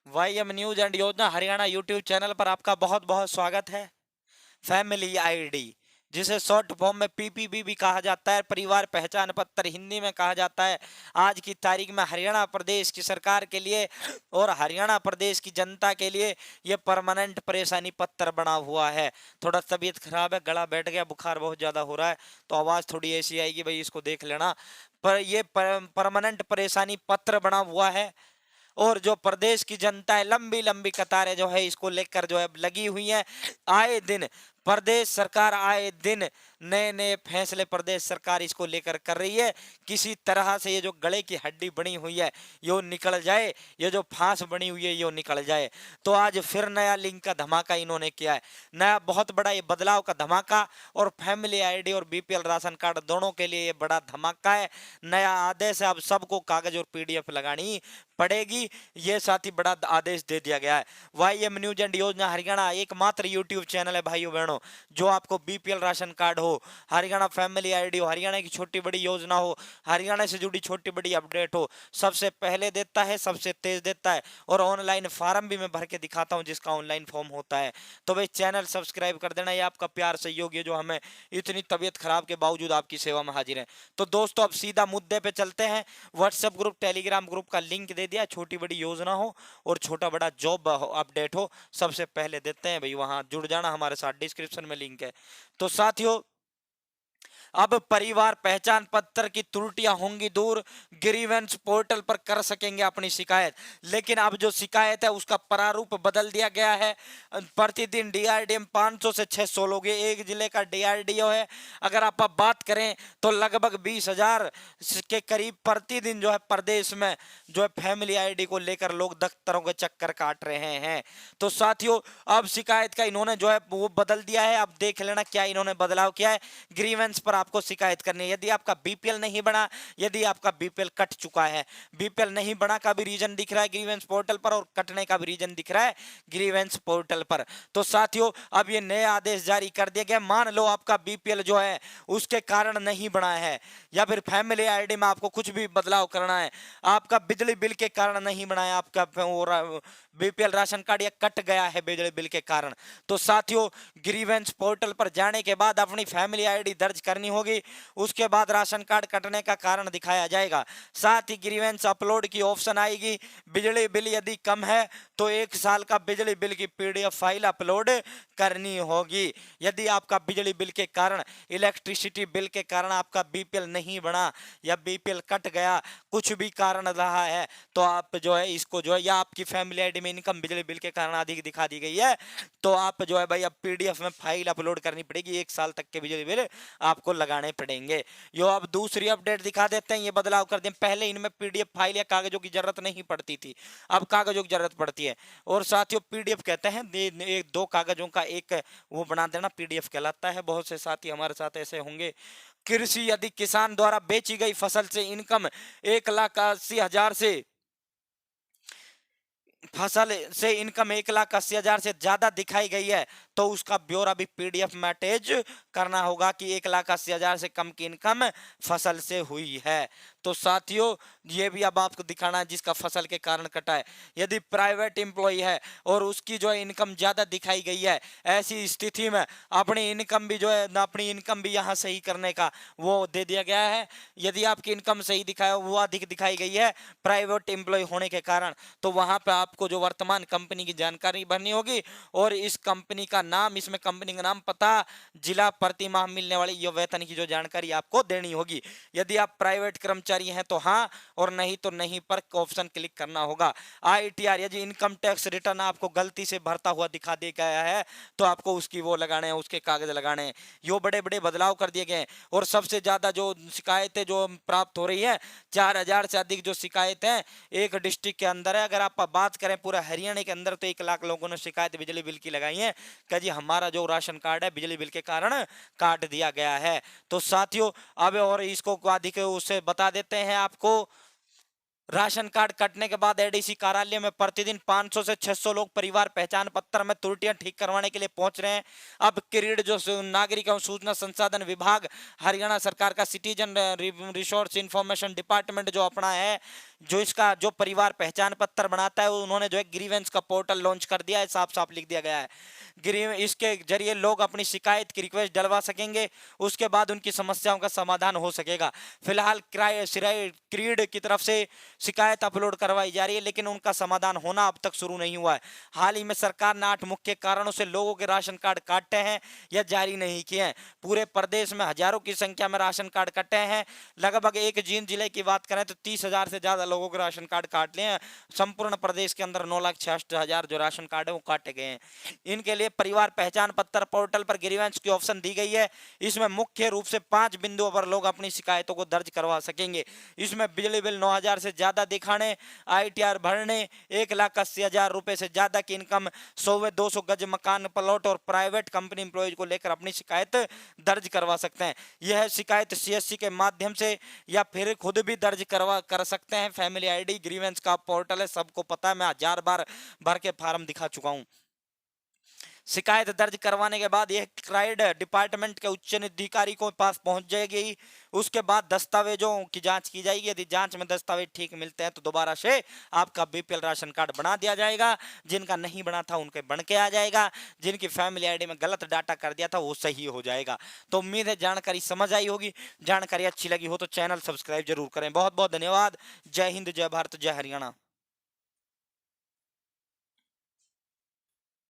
वाईएम news and योजना Haryana YouTube channel पर आपका बहुत बहुत स्वागत है। फैमिली आईडी, जिसे शॉर्ट फॉर्म में पीपीबी भी कहा जाता है, परिवार पहचान पत्र हिंदी में कहा जाता है, आज की तारीख में हरियाणा प्रदेश की सरकार के लिए और हरियाणा प्रदेश की जनता के लिए ये परमानेंट परेशानी पत्र बना हुआ है। थोड़ा तबीयत खराब है, गला बैठ गया, बुखार बहुत ज़्यादा हो रहा है, तो आवाज़ थोड़ी ऐसी आएगी भाई, इसको देख लेना। पर ये परमानेंट परेशानी पत्र बना हुआ है और जो प्रदेश की जनता है, लंबी लंबी कतारें जो है इसको लेकर जो है लगी हुई हैं। आए दिन प्रदेश सरकार, आए दिन नए नए फैसले प्रदेश सरकार इसको लेकर कर रही है। किसी तरह से ये जो गले की हड्डी बनी हुई है यो निकल जाए, ये जो फांस बनी हुई है यो निकल जाए। तो आज फिर नया लिंक का धमाका इन्होंने किया है, नया बहुत बड़ा ये बदलाव का धमाका। और फैमिली आईडी और बीपीएल राशन कार्ड दोनों के लिए ये बड़ा धमाका है। नया आदेश है, अब सबको कागज और पीडीएफ लगानी पड़ेगी, ये साथ ही बड़ा आदेश दे दिया गया है। वाईएम न्यूज एंड योजना हरियाणा एकमात्र यूट्यूब चैनल है भाइयों बहनों, जो आपको बीपीएल राशन कार्ड हो, हरियाणा फैमिली आईडी हो, हरियाणा की छोटी बड़ी योजना हो, हरियाणा से जुड़ी छोटी बड़ी अपडेट हो, सबसे पहले देता है, सबसे तेज देता है। और ऑनलाइन फार्म भी मैं भर के दिखाता हूं, जिसका ऑनलाइन फॉर्म होता है। तो भाई चैनल सब्सक्राइब कर देना, ये आपका प्यार सहयोग है जो हमें इतनी तबीयत खराब के बावजूद आपकी सेवा में हाजिर है। तो दोस्तों अब सीधा मुद्दे पे चलते हैं। व्हाट्सएप ग्रुप, टेलीग्राम ग्रुप का लिंक दे दिया, छोटी बड़ी योजना हो और छोटा बड़ा जॉब अपडेट हो, सबसे पहले देते हैं भाई, वहां जुड़ जाना हमारे साथ, डिस्क्रिप्शन में लिंक है। तो साथियों, अब परिवार पहचान पत्र की त्रुटियां होंगी दूर, ग्रीवेंस पोर्टल पर कर सकेंगे अपनी शिकायत। लेकिन अब जो शिकायत है उसका प्रारूप बदल दिया गया है। प्रतिदिन डीआरडीएम 500 से 600 लोग, एक जिले का डीआरडीओ है। अगर आप बात करें तो लगभग 20,000 के करीब प्रतिदिन जो है प्रदेश में जो है फैमिली आईडी को लेकर लोग दफ्तरों के चक्कर काट रहे हैं। तो साथियों, अब शिकायत का इन्होंने जो है वो बदल दिया है। अब देख लेना क्या इन्होंने बदलाव किया है। ग्रीवेंस पर आपको शिकायत करनी है। यदि आपका बीपीएल नहीं बना, यदि आपका बीपीएल कट चुका है, बीपीएल नहीं बना का भी रीजन दिख रहा है ग्रीवेंस पोर्टल पर, और कटने का भी रीजन दिख रहा है ग्रीवेंस पोर्टल पर। तो साथियों, अब ये नए आदेश जारी कर दिए गए। मान लो आपका बीपीएल जो है उसके कारण नहीं बना है, या फिर फैमिली आईडी में आपको कुछ भी बदलाव करना है, आपका बिजली बिल के कारण नहीं बना है, आपका बीपीएल राशन कार्ड या कट गया है बिजली बिल के कारण, तो साथियों ग्रीवेंस पोर्टल पर जाने के बाद अपनी फैमिली आईडी दर्ज करनी होगी। उसके बाद राशन कार्ड कटने का कारण दिखाया जाएगा। साथ ही ग्रीवेंस अपलोड की ऑप्शन आएगी। बिजली बिल यदि कम है तो 1 साल का बिजली बिल की पीडीएफ फाइल अपलोड करनी होगी। यदि आपका बिजली बिल के कारण, इलेक्ट्रिसिटी बिल के कारण आपका बीपीएल नहीं बना या बीपीएल कट गया, कुछ भी कारण रहा है, तो आप जो है इसको जो है, या आपकी फैमिली आईडी में इनकम बिजली बिल के कारण अधिक दिखा दी गई है, तो आप जो है भाई अब पीडीएफ में फाइल अपलोड करनी पड़ेगी। 1 साल तक के बिजली बिल आपको लगाने पड़ेंगे। यो अब दूसरी अपडेट दिखा देते हैं, ये बदलाव कर दें। पहले इनमें पीडीएफ फाइल या कागजों की जरूरत नहीं पड़ती थी, अब कागजों की जरूरत पड़ती है। और साथियों पीडीएफ कहते हैं, एक दो कागजों का एक वो बना देना, पीडीएफ कहलाता है। बहुत से साथी हमारे साथ ऐसे होंगे। कृषि, यदि किसान द्वारा बेची गई फसल से इनकम 1,80,000 से फसल से इनकम 1,80,000 से ज्यादा दिखाई गई है, तो उसका ब्यौरा भी पीडीएफ में अटैच करना होगा कि 1,80,000 से कम की इनकम फसल से हुई है। तो साथियों, ये भी अब आपको दिखाना है जिसका फसल के कारण कटा है। यदि प्राइवेट एम्प्लॉय है और उसकी जो है इनकम ज्यादा दिखाई गई है, ऐसी स्थिति में अपनी इनकम भी जो है, अपनी इनकम भी यहाँ सही करने का वो दे दिया गया है। यदि आपकी इनकम सही दिखाया, वो अधिक दिखाई गई है प्राइवेट एम्प्लॉय होने के कारण, तो वहां पे आपको जो वर्तमान कंपनी की जानकारी भरनी होगी, और इस कंपनी का नाम, इसमें कंपनी का नाम, पता, जिला, प्रति माह मिलने वाली ये वेतन की जो जानकारी आपको देनी होगी। यदि आप प्राइवेट कर्मचारी हैं तो हाँ, और नहीं तो नहीं पर ऑप्शन क्लिक करना होगा। आईटीआर, यदि इनकम टैक्स रिटर्न आपको गलती से भरता हुआ दिखा दिया गया है, तो आपको उसकी वो लगाने हैं, उसके कागज लगाने हैं। यो बड़े बड़े बदलाव कर दिए गए हैं। और सबसे ज्यादा जो शिकायतें जो प्राप्त हो रही है, 4,000 से अधिक जो शिकायतें एक डिस्ट्रिक्ट के अंदर है। अगर आप बात करें पूरा हरियाणा के अंदर, तो 1 लाख लोगों ने शिकायत बिजली बिल की लगाई है कि जी हमारा जो राशन कार्ड है बिजली बिल के कारण काट दिया गया है। तो साथियों, अब और इसको अधिक उससे बता देते हैं आपको। राशन कार्ड कटने के बाद एडीसी कार्यालय में प्रतिदिन 500 से 600 लोग परिवार पहचान पत्र में त्रुटियां ठीक करवाने के लिए पहुंच रहे हैं। अब किरीट जो नागरिक एवं सूचना संसाधन विभाग, हरियाणा सरकार का सिटीजन रिसोर्स इंफॉर्मेशन डिपार्टमेंट जो अपना है, जो इसका जो परिवार पहचान पत्र बनाता है उन्होंने जो है ग्रीवेंस का पोर्टल लॉन्च कर दिया है, साफ साफ लिख दिया गया है। इसके जरिए लोग अपनी शिकायत की रिक्वेस्ट डलवा सकेंगे, उसके बाद उनकी समस्याओं का समाधान हो सकेगा। फिलहाल क्रीड की तरफ से शिकायत अपलोड करवाई जा रही है, लेकिन उनका समाधान होना अब तक शुरू नहीं हुआ है। हाल ही में सरकार ने 8 मुख्य कारणों से लोगों के राशन कार्ड काटे हैं या जारी नहीं किए हैं। पूरे प्रदेश में हजारों की संख्या में राशन कार्ड कटे हैं। लगभग एक जींद जिले की बात करें तो 30,000 से ज्यादा लोगों के राशन कार्ड काट लिए हैं। संपूर्ण प्रदेश के अंदर 9,66,000 जो राशन कार्ड है वो काटे गए हैं। इनके लिए परिवार पहचान पत्र पोर्टल पर ग्रीवेंस की ऑप्शन दी गई है। इसमें मुख्य रूप से 5 बिंदुओं पर लोग अपनी शिकायतों को दर्ज करवा सकेंगे। इसमें बिजली बिल 9,000 से ज्यादा दिखाने, ITR भरने, 1,80,000 रुपए से ज्यादा की इनकम, 100-200 गज मकान प्लॉट और प्राइवेट कंपनी एम्प्लॉयज को लेकर अपनी शिकायत दर्ज करवा सकते हैं। यह शिकायत CSC के माध्यम से या फिर खुद भी दर्ज कर सकते हैं। फैमिली ID ग्रीवेंस का पोर्टल है, सबको पता है, मैं 1000 बार भर के फार्म दिखा चुका हूं। शिकायत दर्ज करवाने के बाद यह क्राइड डिपार्टमेंट के उच्च अधिकारी को पास पहुंच जाएगी। उसके बाद दस्तावेजों की जांच की जाएगी। यदि जांच में दस्तावेज ठीक मिलते हैं तो दोबारा से आपका BPL राशन कार्ड बना दिया जाएगा। जिनका नहीं बना था उनके बन के आ जाएगा। जिनकी फैमिली ID में गलत डाटा कर दिया था वो सही हो जाएगा। तो उम्मीद है जानकारी समझ आई होगी। जानकारी अच्छी लगी हो तो चैनल सब्सक्राइब जरूर करें। बहुत बहुत धन्यवाद। जय हिंद, जय भारत, जय हरियाणा।